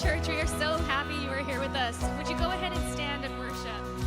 Church, we are so happy you are here with us. Would you go ahead and stand and worship?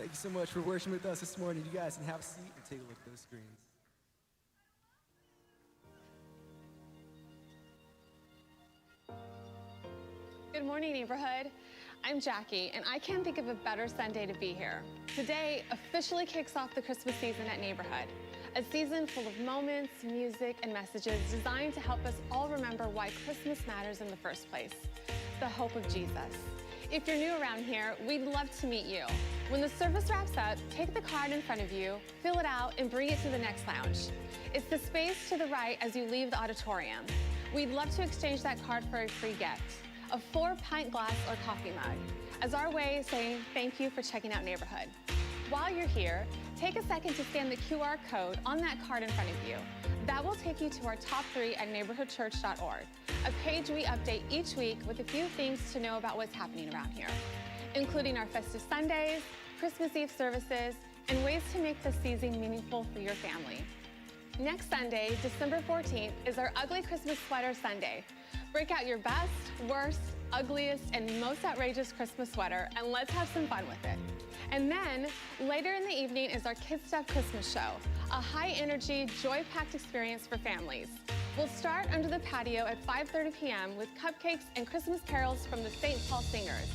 Thank you so much for worshiping with us this morning. You guys can have a seat and take a look at those screens. Good morning, neighborhood. I'm Jackie, and I can't think of a better Sunday to be here. Today officially kicks off the Christmas season at Neighborhood, a season full of moments, music, and messages designed to help us all remember why Christmas matters in the first place, the hope of Jesus. If you're new around here, we'd love to meet you. When the service wraps up, take the card in front of you, fill it out, and bring it to the next lounge. It's the space to the right as you leave the auditorium. We'd love to exchange that card for a free gift, a 4-pint glass or coffee mug, as our way of saying thank you for checking out Neighborhood. While you're here, take a second to scan the QR code on that card in front of you. That will take you to our top 3 at neighborhoodchurch.org, a page we update each week with a few things to know about what's happening around here, including our festive Sundays, Christmas Eve services, and ways to make this season meaningful for your family. Next Sunday, December 14th, is our Ugly Christmas Sweater Sunday. Break out your best, worst, ugliest, and most outrageous Christmas sweater, and let's have some fun with it. And then, later in the evening is our Kid Stuff Christmas Show, a high-energy, joy-packed experience for families. We'll start under the patio at 5:30 p.m. with cupcakes and Christmas carols from the St. Paul Singers.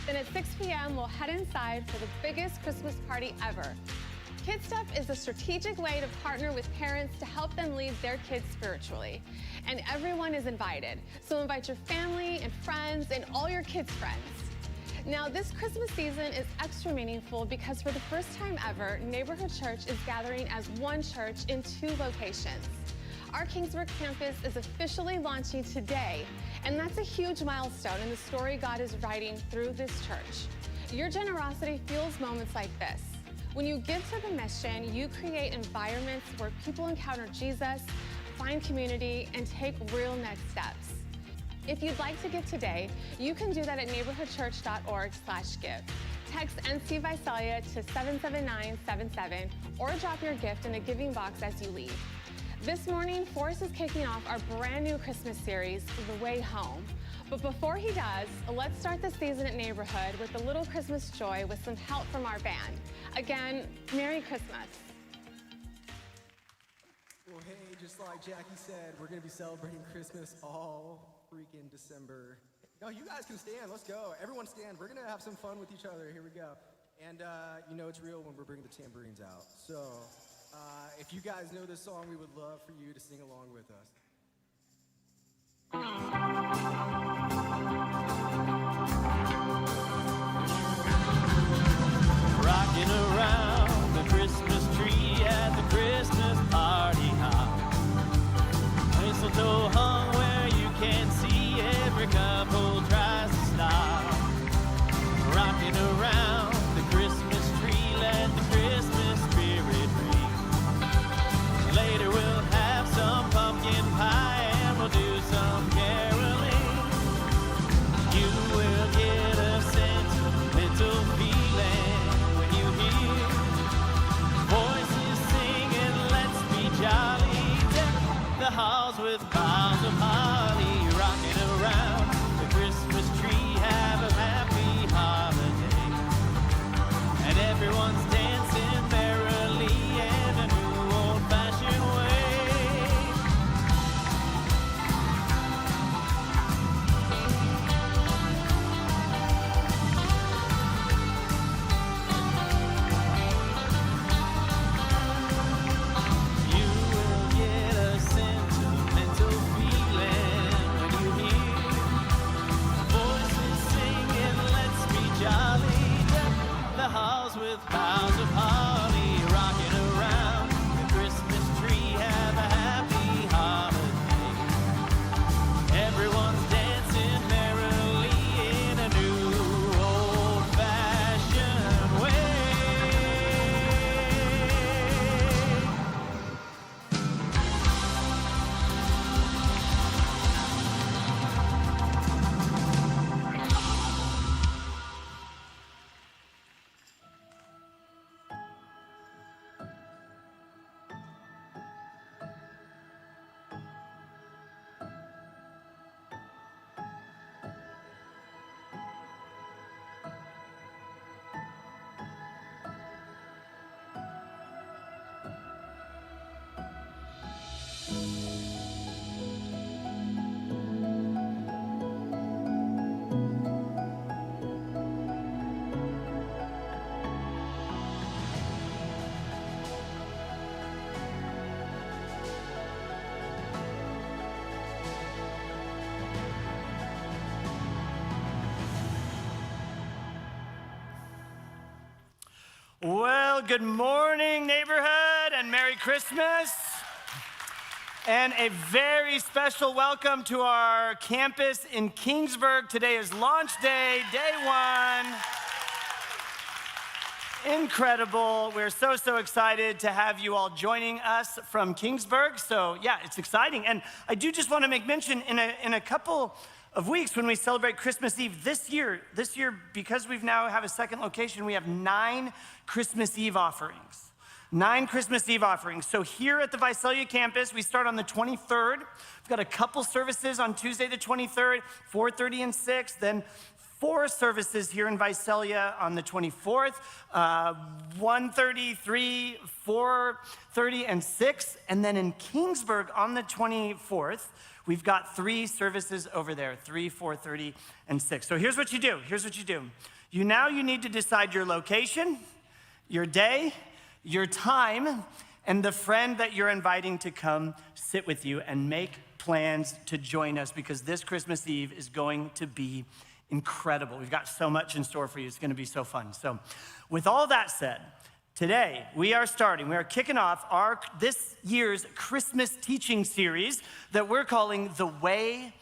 Then at 6 p.m., we'll head inside for the biggest Christmas party ever. Kid Stuff is a strategic way to partner with parents to help them lead their kids spiritually. And everyone is invited, so invite your family and friends and all your kids' friends. Now, this Christmas season is extra meaningful because for the first time ever, Neighborhood Church is gathering as one church in 2 locations. Our Kingsburg campus is officially launching today, and that's a huge milestone in the story God is writing through this church. Your generosity fuels moments like this. When you give to the mission, you create environments where people encounter Jesus, find community, and take real next steps. If you'd like to give today, you can do that at neighborhoodchurch.org/give. Text NC Visalia to 77977 or drop your gift in the giving box as you leave. This morning, Forrest is kicking off our brand new Christmas series, The Way Home. But before he does, let's start the season at Neighborhood with a little Christmas joy with some help from our band. Again, Merry Christmas. Well, hey, just like Jackie said, we're going to be celebrating Christmas all freaking December. No, you guys can stand. Let's go. Everyone stand. We're going to have some fun with each other. Here we go. And you know it's real when we're bringing the tambourines out. So if you guys know this song, we would love for you to sing along with us. Rocking around the Christmas tree at the Christmas party hop. Mistletoe hung where you can see, every couple tries to stop. Rocking around the Christmas tree, let the Christmas spirit ring. Later we'll have some pumpkin pie and we'll do some caroling. You will get a sentimental feeling when you hear voices singing, let's be jolly. Deck the halls with boughs of holly, rocking around the Christmas tree. Have a happy holiday, and everyone's dancing merrily in a new old-fashioned way. You will get a sentimental feeling Well, good morning, neighborhood, and Merry Christmas. And a very special welcome to our campus in Kingsburg. Today is launch day, day one. Incredible. We're so excited to have you all joining us from Kingsburg. So yeah, it's exciting. And I do just want to make mention in a couple of weeks when we celebrate Christmas Eve this year, because we've now have a second location, we have 9 Christmas Eve offerings. 9 Christmas Eve offerings. So here at the Visalia campus, we start on the 23rd. We've got a couple services on Tuesday the 23rd, 4:30 and 6. Then 4 services here in Visalia on the 24th, 1:30, 3, 4:30, and 6. And then in Kingsburg on the 24th, we've got 3 services over there, 3, 4:30, and 6. So here's what you do. You need to decide your location, your day, your time, and the friend that you're inviting to come sit with you and make plans to join us, because this Christmas Eve is going to be incredible. We've got so much in store for you. It's going to be so fun. So with all that said, today we are kicking off this year's Christmas teaching series that we're calling The Way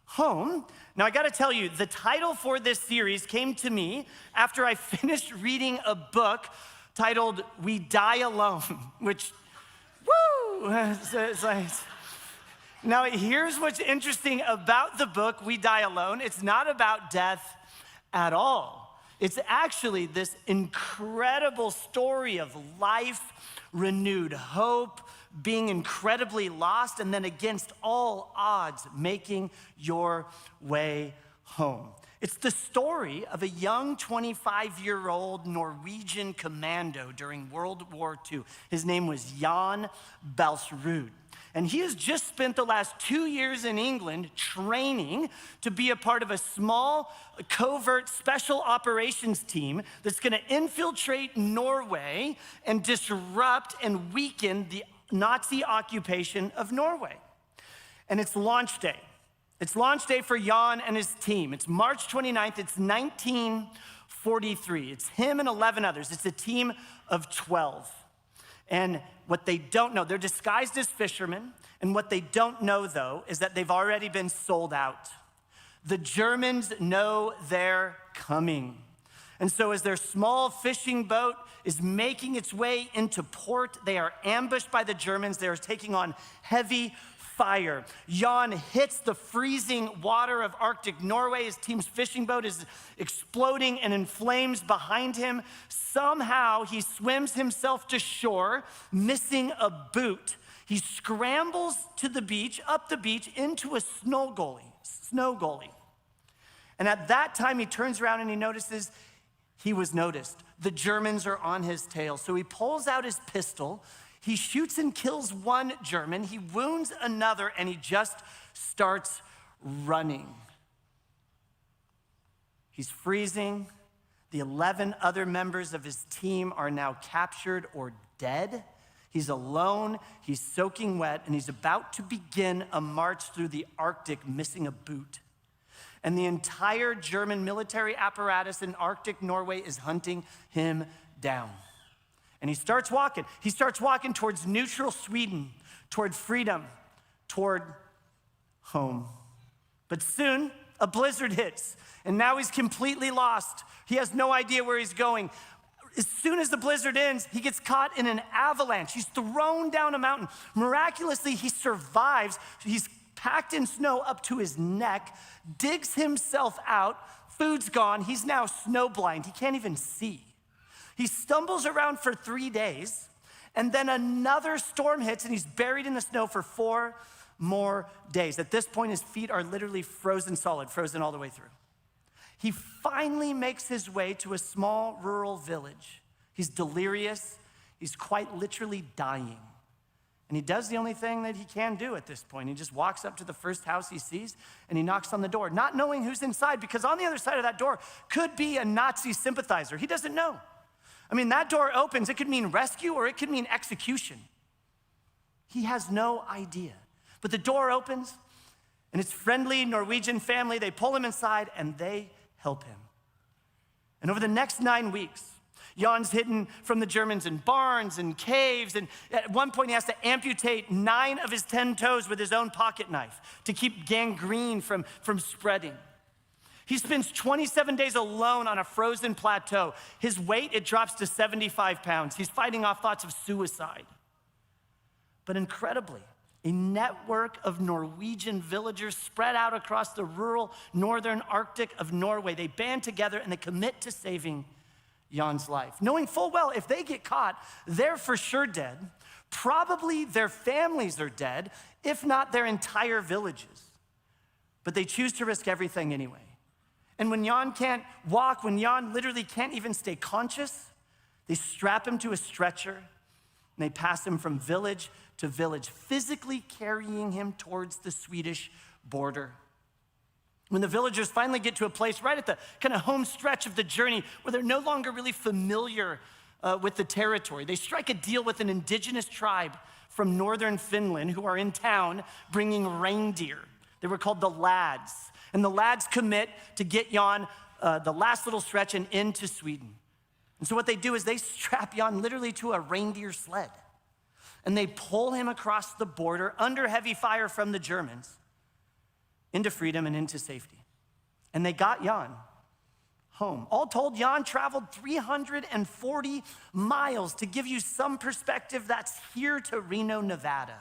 Home. Now I got to tell you, the title for this series came to me after I finished reading a book titled We Die Alone, which, woo! It's like, now here's what's interesting about the book, We Die Alone. It's not about death at all. It's actually this incredible story of life, renewed hope, being incredibly lost, and then against all odds, making your way home. It's the story of a young 25-year-old Norwegian commando during World War II. His name was Jan Balsrud. And he has just spent the last 2 years in England training to be a part of a small, covert special operations team that's gonna infiltrate Norway and disrupt and weaken the Nazi occupation of Norway. And it's launch day. It's launch day for Jan and his team. It's March 29th, it's 1943. It's him and 11 others. It's a team of 12. And what they don't know, they're disguised as fishermen, and what they don't know, though, is that they've already been sold out. The Germans know they're coming. And so as their small fishing boat is making its way into port, they are ambushed by the Germans. They are taking on heavy fire. Jan hits the freezing water of Arctic Norway. His team's fishing boat is exploding and in flames behind him. Somehow he swims himself to shore, missing a boot. He scrambles to the beach, up the beach, into a snow gully. And at that time he turns around and he notices he was noticed. The Germans are on his tail. So he pulls out his pistol. He shoots and kills one German, he wounds another, and he just starts running. He's freezing. The 11 other members of his team are now captured or dead. He's alone, he's soaking wet, and he's about to begin a march through the Arctic, missing a boot. And the entire German military apparatus in Arctic Norway is hunting him down. And he starts walking. He starts walking towards neutral Sweden, toward freedom, toward home. But soon, a blizzard hits, and now he's completely lost. He has no idea where he's going. As soon as the blizzard ends, he gets caught in an avalanche. He's thrown down a mountain. Miraculously, he survives. He's packed in snow up to his neck, digs himself out. Food's gone. He's now snowblind. He can't even see. He stumbles around for 3 days, and then another storm hits, and he's buried in the snow for 4 more days. At this point, his feet are literally frozen solid, frozen all the way through. He finally makes his way to a small rural village. He's delirious. He's quite literally dying. And he does the only thing that he can do at this point. He just walks up to the first house he sees, and he knocks on the door, not knowing who's inside, because on the other side of that door could be a Nazi sympathizer. He doesn't know. I mean, that door opens. It could mean rescue or it could mean execution. He has no idea. But the door opens, and his friendly Norwegian family, they pull him inside, and they help him. And over the next 9 weeks, Jan's hidden from the Germans in barns and caves, and at one point he has to amputate 9 of his 10 toes with his own pocket knife to keep gangrene from spreading. He spends 27 days alone on a frozen plateau. His weight, it drops to 75 pounds. He's fighting off thoughts of suicide. But incredibly, a network of Norwegian villagers spread out across the rural northern Arctic of Norway. They band together and they commit to saving Jan's life, knowing full well if they get caught, they're for sure dead. Probably their families are dead, if not their entire villages. But they choose to risk everything anyway. And when Jan can't walk, when Jan literally can't even stay conscious, they strap him to a stretcher and they pass him from village to village, physically carrying him towards the Swedish border. When the villagers finally get to a place right at the kind of home stretch of the journey where they're no longer really familiar with the territory, they strike a deal with an indigenous tribe from northern Finland who are in town bringing reindeer. They were called the Lads. And the Lads commit to get Jan the last little stretch and into Sweden. And so what they do is they strap Jan literally to a reindeer sled. And they pull him across the border under heavy fire from the Germans into freedom and into safety. And they got Jan home. All told, Jan traveled 340 miles. To give you some perspective, that's here to Reno, Nevada.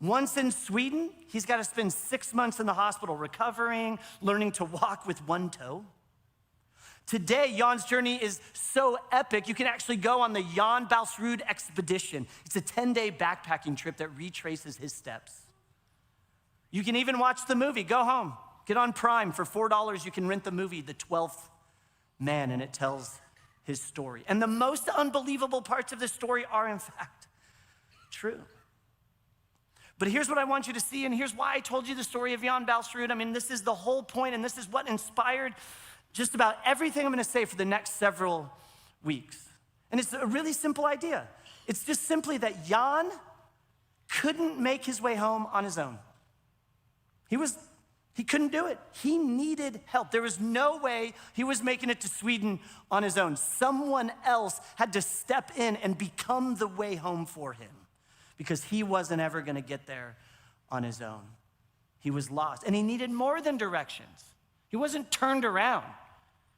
Once in Sweden, he's got to spend 6 months in the hospital recovering, learning to walk with one toe. Today, Jan's journey is so epic, you can actually go on the Jan Balsrud expedition. It's a 10-day backpacking trip that retraces his steps. You can even watch the movie. Go home, get on Prime. For $4, you can rent the movie, The 12th Man, and it tells his story. And the most unbelievable parts of this story are, in fact, true. But here's what I want you to see, and here's why I told you the story of Jan Balsrud. I mean, this is the whole point, and this is what inspired just about everything I'm gonna say for the next several weeks. And it's a really simple idea. It's just simply that Jan couldn't make his way home on his own. He couldn't do it. He needed help. There was no way he was making it to Sweden on his own. Someone else had to step in and become the way home for him, because he wasn't ever gonna get there on his own. He was lost, and he needed more than directions. He wasn't turned around.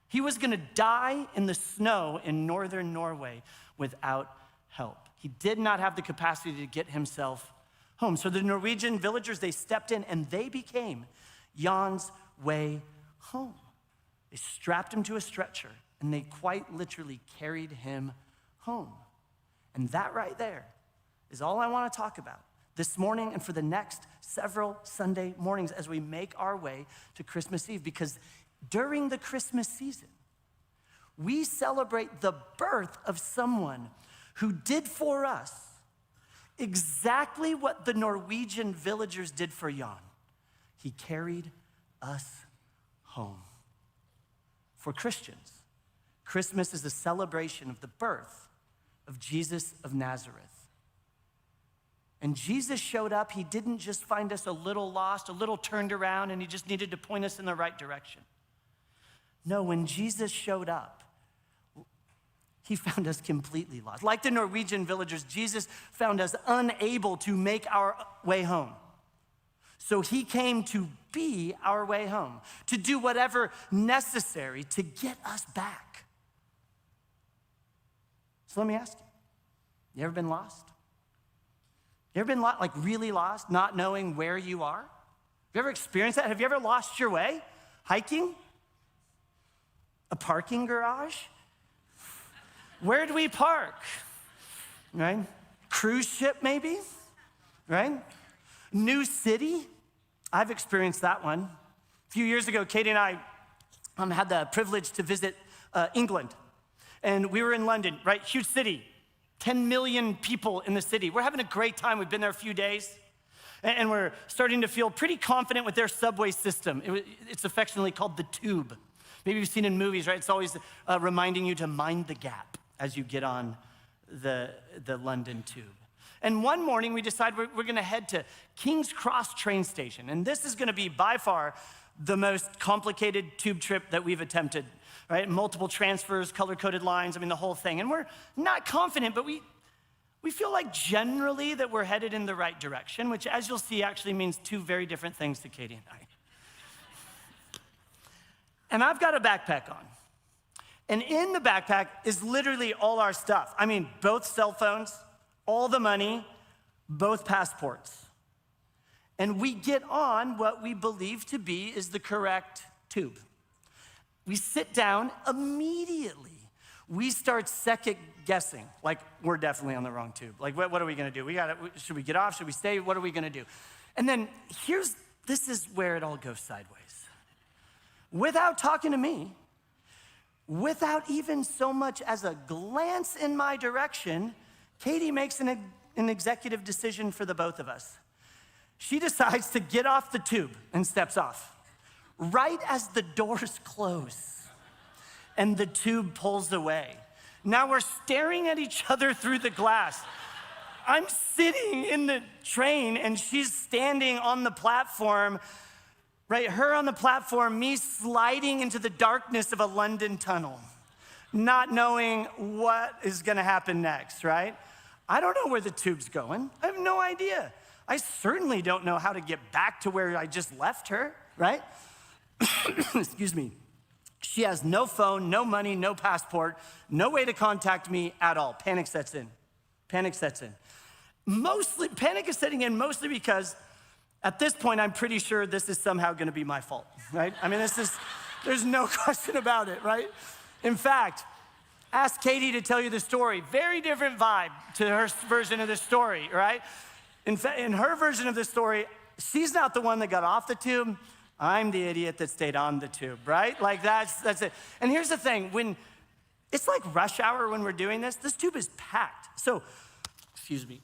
He was gonna die in the snow in northern Norway without help. He did not have the capacity to get himself home. So the Norwegian villagers, they stepped in and they became Jan's way home. They strapped him to a stretcher and they quite literally carried him home. And that right there is all I want to talk about this morning and for the next several Sunday mornings as we make our way to Christmas Eve. Because during the Christmas season, we celebrate the birth of someone who did for us exactly what the Norwegian villagers did for Jan. He carried us home. For Christians, Christmas is a celebration of the birth of Jesus of Nazareth. And Jesus showed up. He didn't just find us a little lost, a little turned around, and he just needed to point us in the right direction. No, when Jesus showed up, he found us completely lost. Like the Norwegian villagers, Jesus found us unable to make our way home. So he came to be our way home, to do whatever necessary to get us back. So let me ask you ever been lost? You ever been like really lost, not knowing where you are? Have you ever experienced that? Have you ever lost your way? Hiking? A parking garage? Where do we park? Right? Cruise ship maybe? Right? New city? I've experienced that one. A few years ago, Katie and I had the privilege to visit England. And we were in London, right? Huge city. 10 million people in the city. We're having a great time. We've been there a few days. And we're starting to feel pretty confident with their subway system. It's affectionately called the Tube. Maybe you've seen in movies, right? It's always reminding you to mind the gap as you get on the London Tube. And one morning we decide we're gonna head to King's Cross train station. And this is gonna be by far the most complicated tube trip that we've attempted. right? Multiple transfers, color-coded lines, I mean, the whole thing. And we're not confident, but we feel like generally that we're headed in the right direction, which, as you'll see, actually means two very different things to Katie and I. And I've got a backpack on. And in the backpack is literally all our stuff. I mean, both cell phones, all the money, both passports. And we get on what we believe to be is the correct tube. We sit down immediately. We start second guessing, like we're definitely on the wrong tube. Like, what are we gonna do? Should we get off? Should we stay? What are we gonna do? And then this is where it all goes sideways. Without talking to me, without even so much as a glance in my direction, Katie makes an executive decision for the both of us. She decides to get off the tube and steps off, right as the doors close and the tube pulls away. Now we're staring at each other through the glass. I'm sitting in the train and she's standing on the platform, right? Her on the platform, me sliding into the darkness of a London tunnel, not knowing what is gonna happen next, right? I don't know where the tube's going. I have no idea. I certainly don't know how to get back to where I just left her, right? Excuse me. She has no phone, no money, no passport, no way to contact me at all. Panic sets in. Panic sets in. Panic is setting in mostly because at this point, I'm pretty sure this is somehow gonna be my fault, right? I mean, there's no question about it, right? In fact, ask Katie to tell you the story. Very different vibe to her version of the story, right? In fact, in her version of the story, she's not the one that got off the tube. I'm the idiot that stayed on the tube, right? Like that's it. And here's the thing, when it's like rush hour when we're doing this tube is packed. So, excuse me.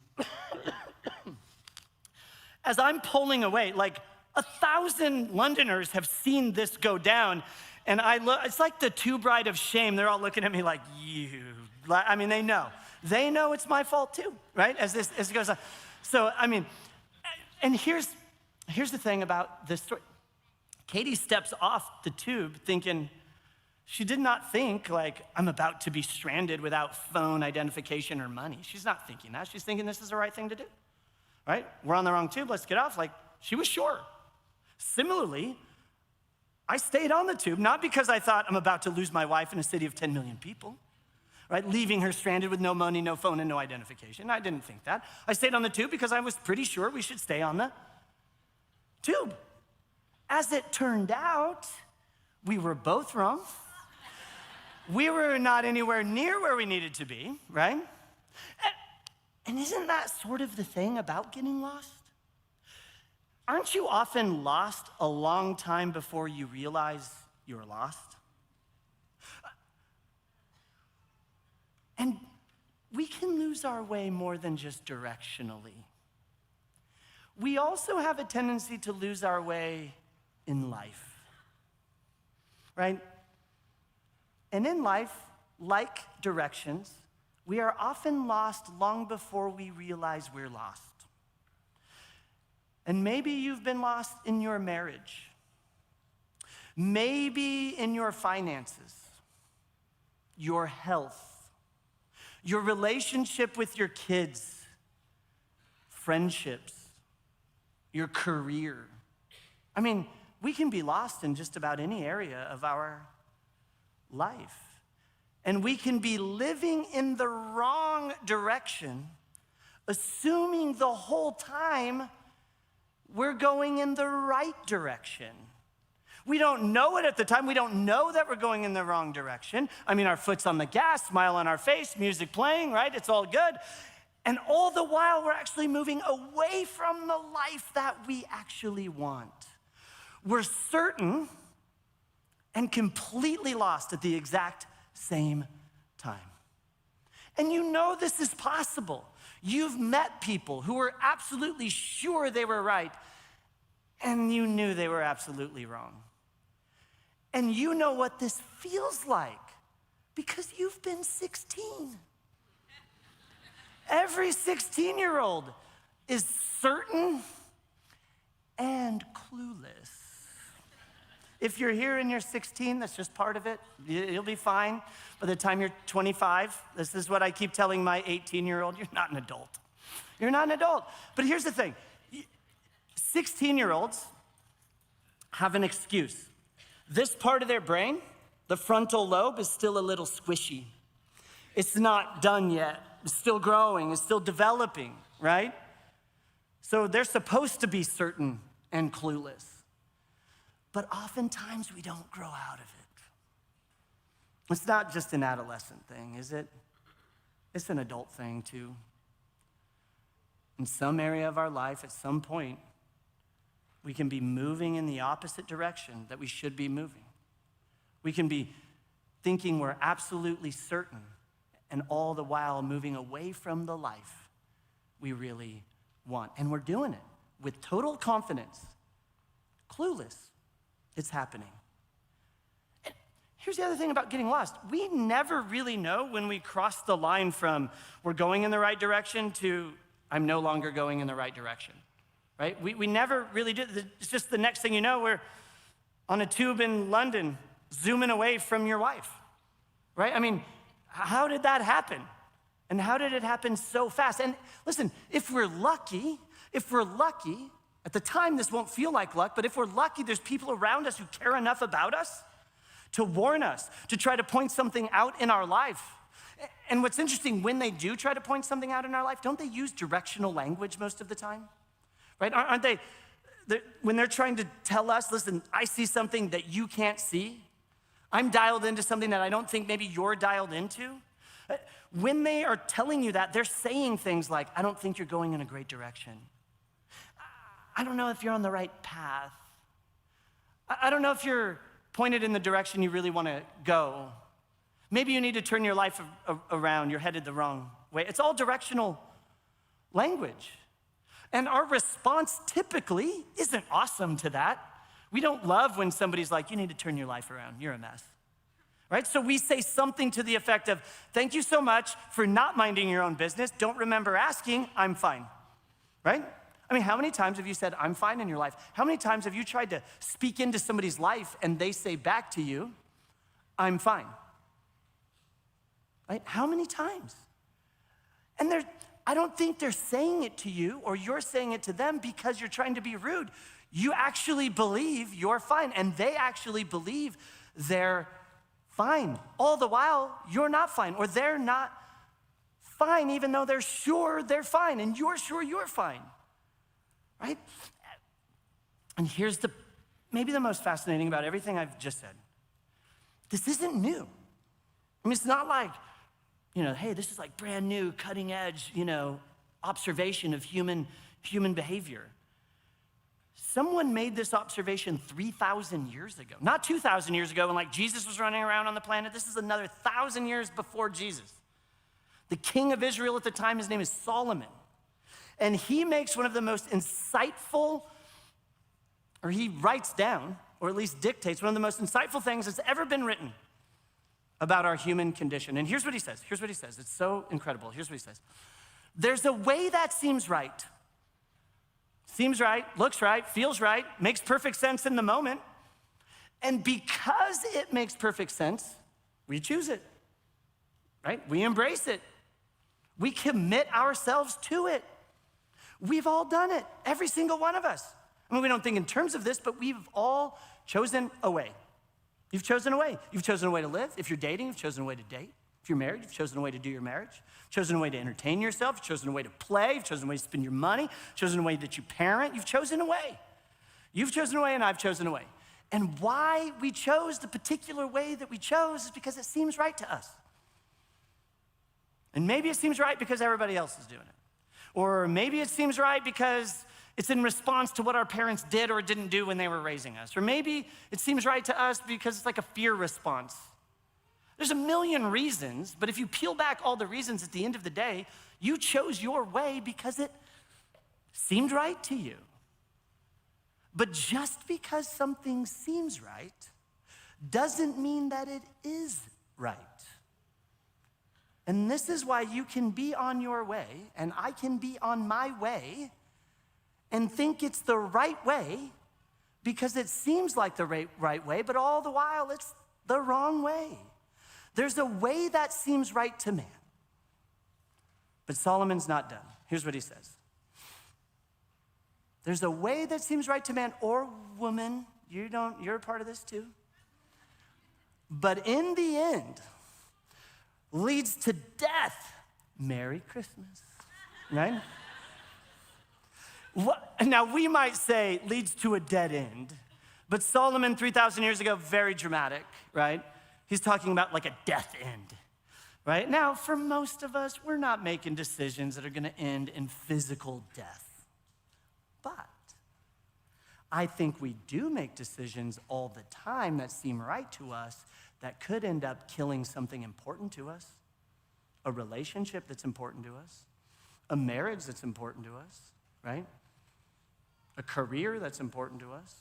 As I'm pulling away, like 1,000 Londoners have seen this go down, and it's like the tube ride of shame. They're all looking at me like, I mean, they know it's my fault too, right? As it goes on. So, I mean, and here's the thing about this story. Katie steps off the tube thinking, she did not think like, I'm about to be stranded without phone identification or money. She's not thinking that. She's thinking this is the right thing to do, right? We're on the wrong tube, let's get off. Like, she was sure. Similarly, I stayed on the tube, not because I thought I'm about to lose my wife in a city of 10 million people, right? Leaving her stranded with no money, no phone, and no identification. I didn't think that. I stayed on the tube because I was pretty sure we should stay on the tube. As it turned out, we were both wrong. We were not anywhere near where we needed to be, right? And isn't that sort of the thing about getting lost? Aren't you often lost a long time before you realize you're lost? And we can lose our way more than just directionally. We also have a tendency to lose our way in life, right? And in life, like directions, we are often lost long before we realize we're lost. And maybe you've been lost in your marriage, maybe in your finances, your health, your relationship with your kids, friendships, your career. I mean, we can be lost in just about any area of our life. And we can be living in the wrong direction, assuming the whole time we're going in the right direction. We don't know it at the time. We don't know that we're going in the wrong direction. I mean, our foot's on the gas, smile on our face, music playing, right? It's all good. And all the while, we're actually moving away from the life that we actually want. We're certain and completely lost at the exact same time. And you know this is possible. You've met people who were absolutely sure they were right, and you knew they were absolutely wrong. And you know what this feels like because you've been 16. Every 16-year-old is certain and clueless. If you're here and you're 16, that's just part of it. You'll be fine. By the time you're 25, this is what I keep telling my 18-year-old, you're not an adult. You're not an adult. But here's the thing. 16-year-olds have an excuse. This part of their brain, the frontal lobe, is still a little squishy. It's not done yet. It's still growing. It's still developing, right? So they're supposed to be certain and clueless. But oftentimes we don't grow out of it. It's not just an adolescent thing, is it? It's an adult thing too. In some area of our life, at some point, we can be moving in the opposite direction that we should be moving. We can be thinking we're absolutely certain, and all the while moving away from the life we really want. And we're doing it with total confidence, clueless. It's happening. And here's the other thing about getting lost. We never really know when we cross the line from we're going in the right direction to I'm no longer going in the right direction, right? We never really do. It's just the next thing you know, we're on a tube in London, zooming away from your wife, right? I mean, how did that happen? And how did it happen so fast? And listen, if we're lucky, at the time this won't feel like luck, but if we're lucky, there's people around us who care enough about us to warn us, to try to point something out in our life. And what's interesting, when they do try to point something out in our life, don't they use directional language most of the time? Right? Aren't they, when they're trying to tell us, listen, I see something that you can't see. I'm dialed into something that I don't think maybe you're dialed into. When they are telling you that, they're saying things like, I don't think you're going in a great direction. I don't know if you're on the right path. I don't know if you're pointed in the direction you really want to go. Maybe you need to turn your life around. You're headed the wrong way. It's all directional language. And our response typically isn't awesome to that. We don't love when somebody's like, you need to turn your life around. You're a mess. Right? So we say something to the effect of, thank you so much for not minding your own business. Don't remember asking, I'm fine. Right? I mean, how many times have you said, I'm fine in your life? How many times have you tried to speak into somebody's life and they say back to you, I'm fine? Right? How many times? And I don't think they're saying it to you or you're saying it to them because you're trying to be rude. You actually believe you're fine, and they actually believe they're fine. All the while, you're not fine, or they're not fine, even though they're sure they're fine, and you're sure you're fine. Right? And here's maybe the most fascinating about everything I've just said. This isn't new. I mean, it's not like, hey, this is like brand new, cutting edge, observation of human behavior. Someone made this observation 3,000 years ago. Not 2,000 years ago when like Jesus was running around on the planet. This is another 1,000 years before Jesus. The king of Israel at the time, his name is Solomon. And he makes one of the most insightful, or he writes down, or at least dictates, one of the most insightful things that's ever been written about our human condition. And here's what he says. It's so incredible. Here's what he says. There's a way that seems right. Seems right, looks right, feels right, makes perfect sense in the moment. And because it makes perfect sense, we choose it, right? We embrace it. We commit ourselves to it. We've all done it, every single one of us. I mean, we don't think in terms of this, but we've all chosen a way. You've chosen a way. You've chosen a way to live. If you're dating, you've chosen a way to date. If you're married, you've chosen a way to do your marriage. You've chosen a way to entertain yourself. You've chosen a way to play. You've chosen a way to spend your money. You've chosen a way that you parent. You've chosen a way. You've chosen a way, and I've chosen a way. And why we chose the particular way that we chose is because it seems right to us. And maybe it seems right because everybody else is doing it. Or maybe it seems right because it's in response to what our parents did or didn't do when they were raising us. Or maybe it seems right to us because it's like a fear response. There's a million reasons, but if you peel back all the reasons at the end of the day, you chose your way because it seemed right to you. But just because something seems right doesn't mean that it is right. And this is why you can be on your way, and I can be on my way, and think it's the right way, because it seems like the right way, but all the while it's the wrong way. There's a way that seems right to man. But Solomon's not done. Here's what he says. There's a way that seems right to man or woman. You're a part of this too. But in the end, leads to death. Merry Christmas, right? Now, we might say leads to a dead end, but Solomon 3,000 years ago, very dramatic, right? He's talking about like a death end, right? Now, for most of us, we're not making decisions that are gonna end in physical death. But I think we do make decisions all the time that seem right to us that could end up killing something important to us, a relationship that's important to us, a marriage that's important to us, right? A career that's important to us,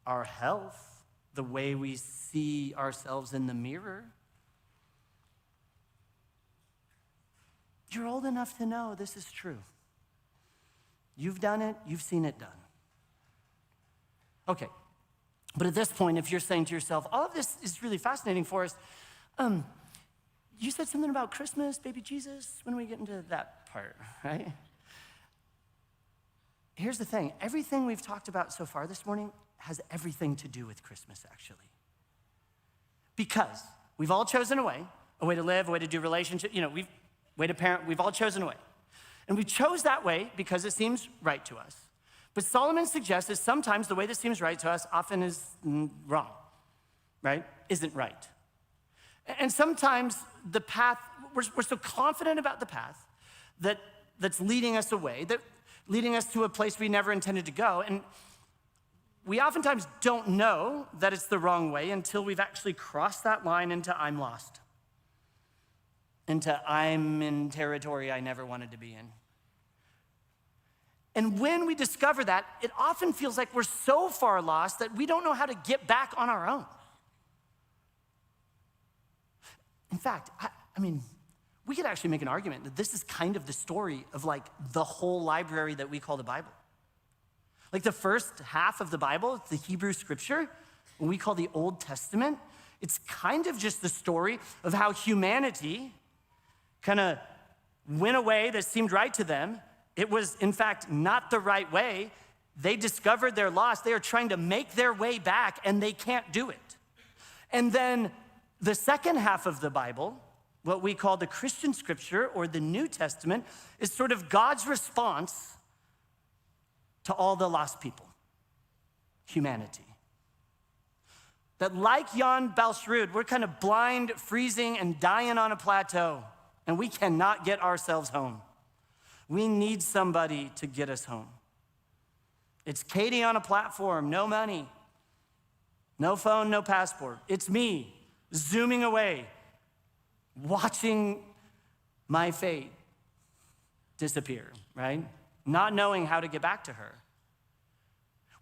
our health, the way we see ourselves in the mirror. You're old enough to know this is true. You've done it, you've seen it done. Okay, but at this point, if you're saying to yourself, all of this is really fascinating for us, you said something about Christmas, baby Jesus. When do we get into that part, right? Here's the thing. Everything we've talked about so far this morning has everything to do with Christmas, actually. Because we've all chosen a way to live, a way to do relationship, way to parent. We've all chosen a way. And we chose that way because it seems right to us. But Solomon suggests that sometimes the way that seems right to us often is wrong, right? Isn't right. And sometimes the path, we're so confident about the path that's leading us away, leading us to a place we never intended to go. And we oftentimes don't know that it's the wrong way until we've actually crossed that line into I'm lost, into I'm in territory I never wanted to be in. And when we discover that, it often feels like we're so far lost that we don't know how to get back on our own. In fact, we could actually make an argument that this is kind of the story of like the whole library that we call the Bible. Like the first half of the Bible, the Hebrew scripture, what we call the Old Testament, it's kind of just the story of how humanity kind of went a way that seemed right to them. It was, in fact, not the right way. They discovered their loss. They are trying to make their way back, and they can't do it. And then the second half of the Bible, what we call the Christian scripture or the New Testament, is sort of God's response to all the lost people, humanity. That like Jan Balsrud, we're kind of blind, freezing, and dying on a plateau, and we cannot get ourselves home. We need somebody to get us home. It's Katie on a platform, no money, no phone, no passport. It's me, zooming away, watching my fate disappear, right? Not knowing how to get back to her.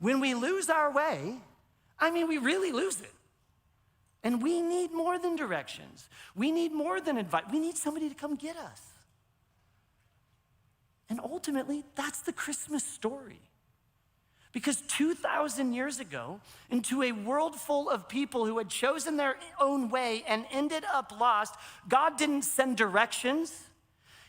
When we lose our way, we really lose it. And we need more than directions. We need more than advice. We need somebody to come get us. And ultimately, that's the Christmas story. Because 2,000 years ago, into a world full of people who had chosen their own way and ended up lost, God didn't send directions.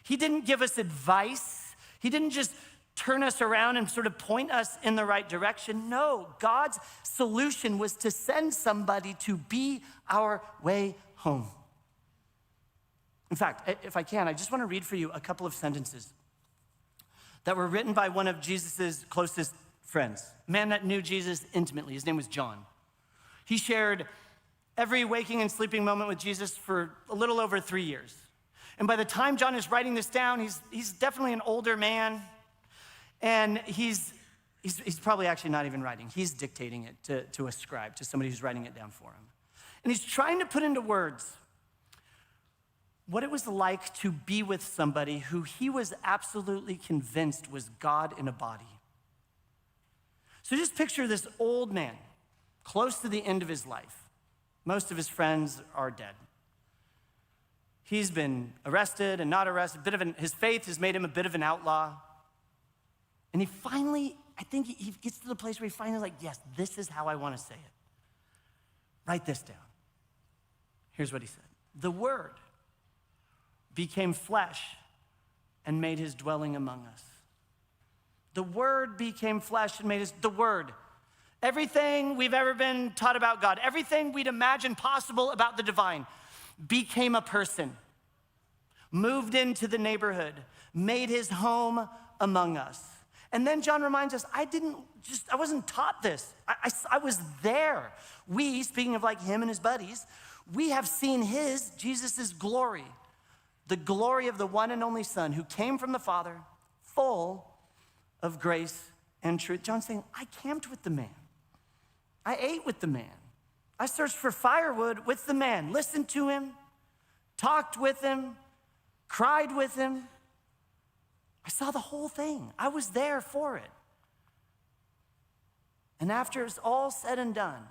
He didn't give us advice. He didn't just turn us around and sort of point us in the right direction. No, God's solution was to send somebody to be our way home. In fact, if I can, I just want to read for you a couple of sentences that were written by one of Jesus's closest friends, a man that knew Jesus intimately. His name was John. He shared every waking and sleeping moment with Jesus for a little over 3 years. And by the time John is writing this down, he's definitely an older man, and he's probably actually not even writing. He's dictating it to a scribe, to somebody who's writing it down for him. And he's trying to put into words what it was like to be with somebody who he was absolutely convinced was God in a body. So just picture this old man, close to the end of his life. Most of his friends are dead. He's been arrested and not arrested. His faith has made him a bit of an outlaw. And he finally I think he gets to the place where he finally like, yes, this is how I want to say it. Write this down. Here's what he said. The Word became flesh and made his dwelling among us. The Word became flesh and made the Word. Everything we've ever been taught about God, everything we'd imagine possible about the divine, became a person, moved into the neighborhood, made his home among us. And then John reminds us, I wasn't taught this. I was there. We, speaking of like him and his buddies, we have seen Jesus' glory, the glory of the one and only Son who came from the Father, full of grace and truth. John's saying, I camped with the man. I ate with the man. I searched for firewood with the man, listened to him, talked with him, cried with him. I saw the whole thing. I was there for it. And after it's all said and done,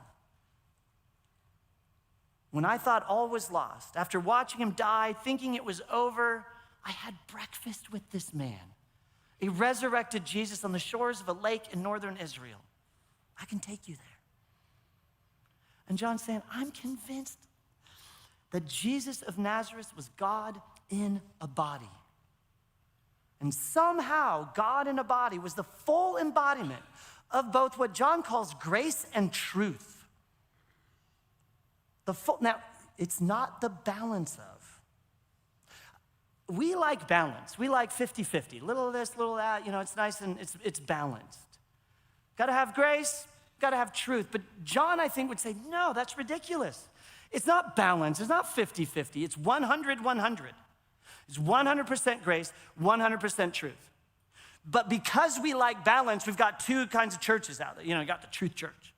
when I thought all was lost, after watching him die, thinking it was over, I had breakfast with this man, a resurrected Jesus on the shores of a lake in northern Israel. I can take you there. And John's saying, I'm convinced that Jesus of Nazareth was God in a body. And somehow God in a body was the full embodiment of both what John calls grace and truth. Now, it's not the balance of. We like balance. We like 50-50. Little of this, little of that. It's nice and it's balanced. Got to have grace, got to have truth. But John, I think, would say, no, that's ridiculous. It's not balance. It's not 50-50. It's 100-100. It's 100% grace, 100% truth. But because we like balance, we've got two kinds of churches out there. You got the truth church.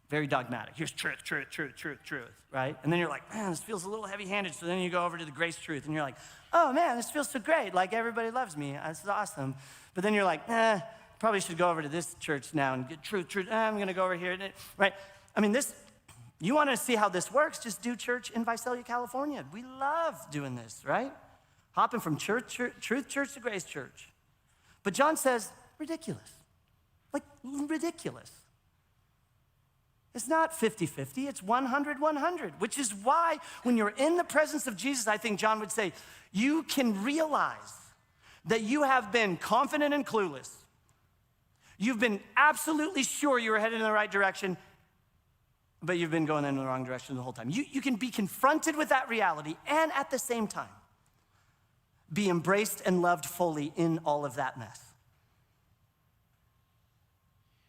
Very dogmatic. Here's truth, truth, truth, truth, truth, right? And then you're like, man, this feels a little heavy-handed. So then you go over to the grace truth, and you're like, oh, man, this feels so great. Like, everybody loves me. This is awesome. But then you're like, probably should go over to this church now and get truth, truth. I'm going to go over here, right? I mean, you want to see how this works, just do church in Visalia, California. We love doing this, right? Hopping from truth church to grace church. But John says, ridiculous. Like, ridiculous. It's not 50-50, it's 100-100, which is why when you're in the presence of Jesus, I think John would say, you can realize that you have been confident and clueless. You've been absolutely sure you were headed in the right direction, but you've been going in the wrong direction the whole time. You can be confronted with that reality and at the same time be embraced and loved fully in all of that mess.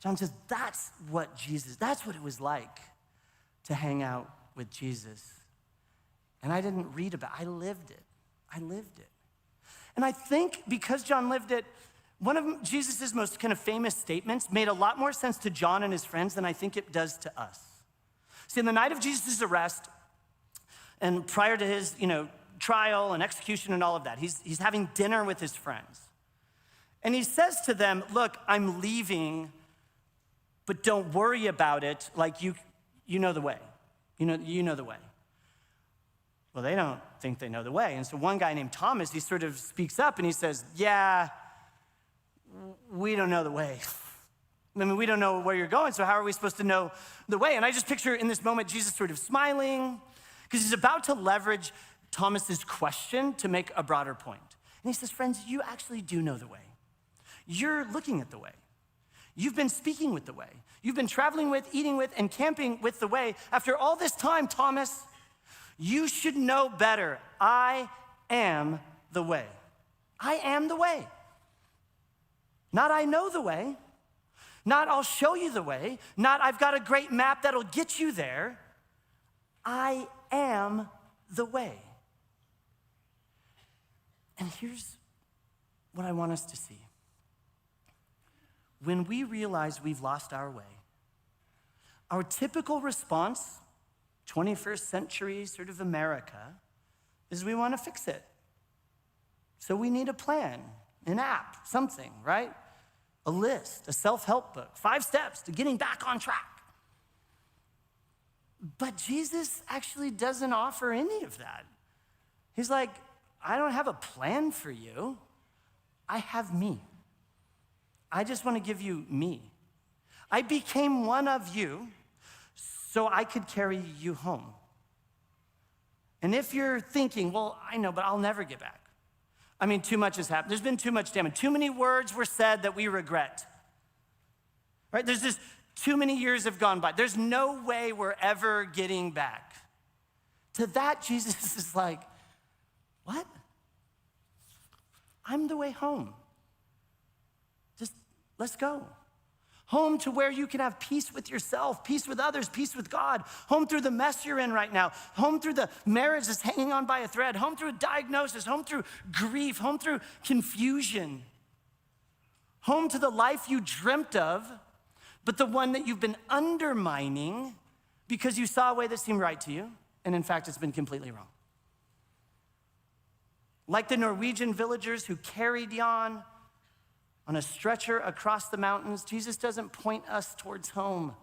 John says, that's what it was like to hang out with Jesus. And I didn't read about it, I lived it. And I think because John lived it, one of Jesus' most kind of famous statements made a lot more sense to John and his friends than I think it does to us. See, in the night of Jesus' arrest, and prior to his, trial and execution and all of that, he's having dinner with his friends. And he says to them, look, I'm leaving, but don't worry about it, like you know the way. You know the way. Well, they don't think they know the way. And so one guy named Thomas, he sort of speaks up and he says, yeah, we don't know the way. I mean, we don't know where you're going, so how are we supposed to know the way? And I just picture in this moment Jesus sort of smiling because he's about to leverage Thomas's question to make a broader point. And he says, friends, you actually do know the way. You're looking at the way. You've been speaking with the way. You've been traveling with, eating with, and camping with the way. After all this time, Thomas, you should know better. I am the way. I am the way. Not I know the way. Not I'll show you the way. Not I've got a great map that'll get you there. I am the way. And here's what I want us to see. When we realize we've lost our way, our typical response, 21st century sort of America, is we want to fix it. So we need a plan, an app, something, right? A list, a self-help book, 5 steps to getting back on track. But Jesus actually doesn't offer any of that. He's like, I don't have a plan for you. I have me. I just want to give you me. I became one of you so I could carry you home. And if you're thinking, well, I know, but I'll never get back. I mean, too much has happened. There's been too much damage. Too many words were said that we regret. Right? There's just too many years have gone by. There's no way we're ever getting back. To that, Jesus is like, what? I'm the way home. Just let's go. Home to where you can have peace with yourself, peace with others, peace with God. Home through the mess you're in right now. Home through the marriage that's hanging on by a thread. Home through a diagnosis. Home through grief. Home through confusion. Home to the life you dreamt of, but the one that you've been undermining because you saw a way that seemed right to you, and in fact, it's been completely wrong. Like the Norwegian villagers who carried Jan on a stretcher across the mountains, Jesus doesn't point us towards home.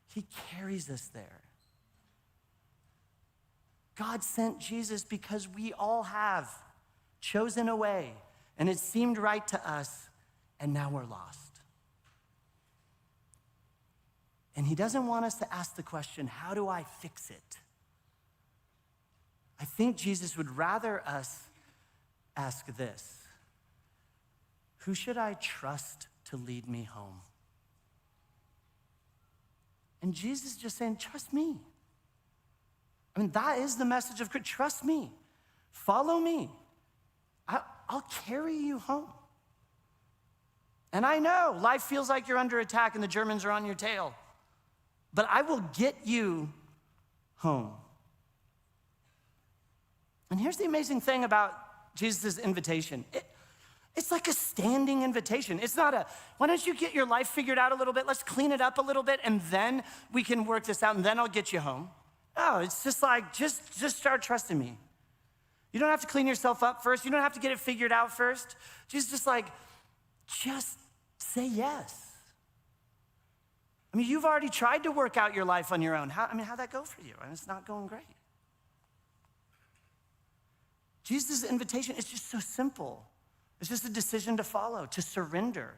He carries us there. God sent Jesus because we all have chosen a way, and it seemed right to us, and now we're lost. And he doesn't want us to ask the question, how do I fix it? I think Jesus would rather us ask this: who should I trust to lead me home? And Jesus is just saying, trust me. I mean, that is the message of Christ. Trust me. Follow me. I'll carry you home. And I know life feels like you're under attack and the Germans are on your tail, but I will get you home. And here's the amazing thing about Jesus' invitation. It's like a standing invitation. It's not a, why don't you get your life figured out a little bit? Let's clean it up a little bit, and then we can work this out, and then I'll get you home. No, it's just like, just start trusting me. You don't have to clean yourself up first. You don't have to get it figured out first. Jesus just like, just say yes. I mean, you've already tried to work out your life on your own. How'd that go for you? And it's not going great. Jesus' invitation is just so simple. It's just a decision to follow, to surrender,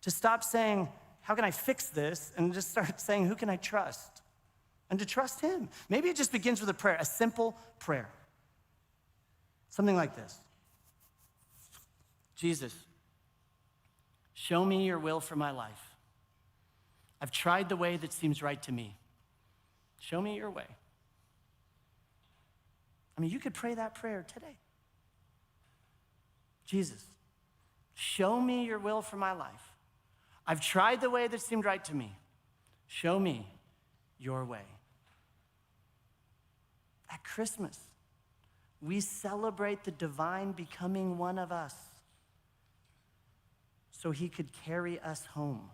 to stop saying, how can I fix this? And just start saying, who can I trust? And to trust him. Maybe it just begins with a prayer, a simple prayer. Something like this. Jesus, show me your will for my life. I've tried the way that seems right to me. Show me your way. I mean, you could pray that prayer today. Jesus, show me your will for my life. I've tried the way that seemed right to me. Show me your way. At Christmas, we celebrate the divine becoming one of us so he could carry us home.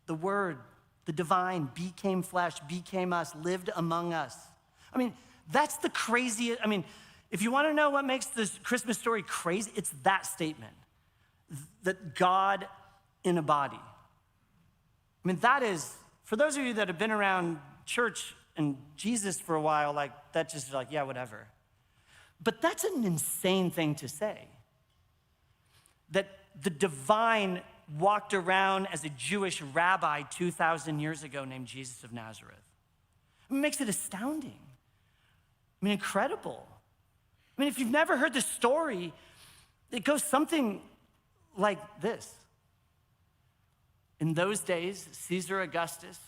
The Word, the divine, became flesh, became us, lived among us. I mean, that's the craziest. I mean, if you want to know what makes this Christmas story crazy, it's that statement, that God in a body. I mean, that is, for those of you that have been around church and Jesus for a while, like, that just like, yeah, whatever. But that's an insane thing to say, that the divine walked around as a Jewish rabbi 2,000 years ago named Jesus of Nazareth. It makes it astounding. I mean, incredible. I mean, if you've never heard the story, it goes something like this. In those days, Caesar Augustus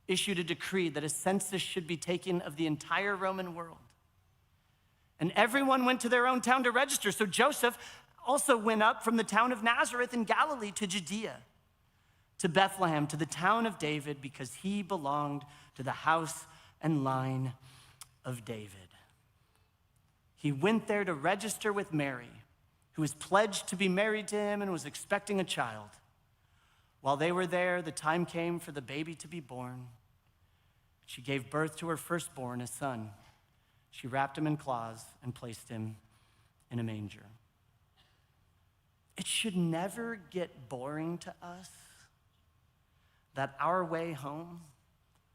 issued a decree that a census should be taken of the entire Roman world. And everyone went to their own town to register. So Joseph also went up from the town of Nazareth in Galilee to Judea, to Bethlehem, to the town of David, because he belonged to the house and line of David. He went there to register with Mary, who was pledged to be married to him and was expecting a child. While they were there, the time came for the baby to be born. She gave birth to her firstborn, a son. She wrapped him in cloths and placed him in a manger. It should never get boring to us that our way home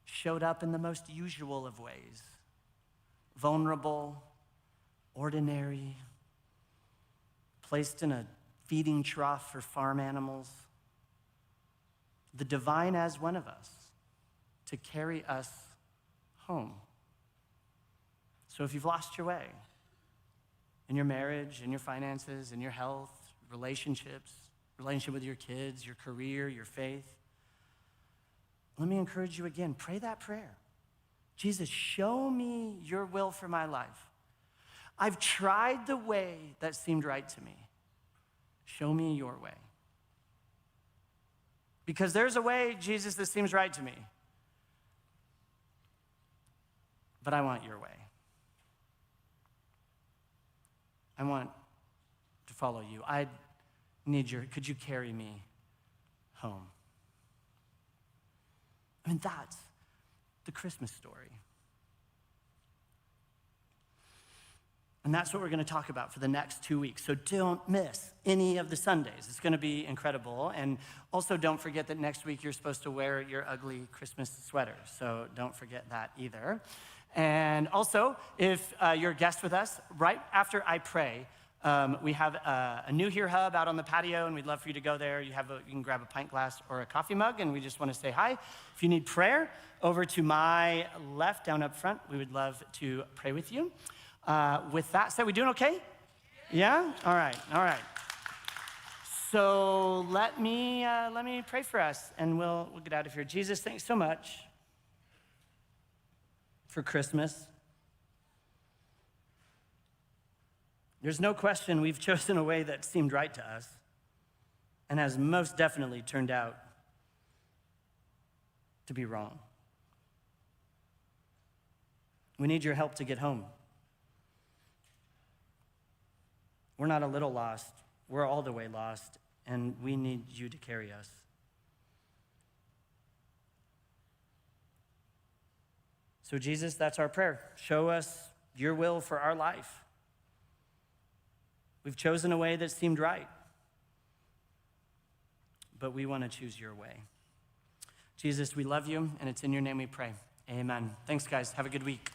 showed up in the most usual of ways. Vulnerable, ordinary, placed in a feeding trough for farm animals, the divine as one of us to carry us home. So if you've lost your way in your marriage, in your finances, in your health, relationships, relationship with your kids, your career, your faith, let me encourage you again, pray that prayer. Jesus, show me your will for my life. I've tried the way that seemed right to me. Show me your way. Because there's a way, Jesus, that seems right to me. But I want your way. I want to follow you. I need could you carry me home? I mean, that's the Christmas story. And that's what we're going to talk about for the next 2 weeks. So don't miss any of the Sundays. It's going to be incredible. And also don't forget that next week you're supposed to wear your ugly Christmas sweater. So don't forget that either. And also, if you're a guest with us, right after I pray, we have a New Here hub out on the patio, and we'd love for you to go there. You can grab a pint glass or a coffee mug, and we just want to say hi. If you need prayer, over to my left, down up front, we would love to pray with you. With that said, we doing okay? Yeah? All right. So let me pray for us, and we'll get out of here. Jesus, thanks so much for Christmas. There's no question we've chosen a way that seemed right to us and has most definitely turned out to be wrong. We need your help to get home. We're not a little lost. We're all the way lost, and we need you to carry us. So Jesus, that's our prayer. Show us your will for our life. We've chosen a way that seemed right, but we want to choose your way. Jesus, we love you, and it's in your name we pray. Amen. Thanks, guys. Have a good week.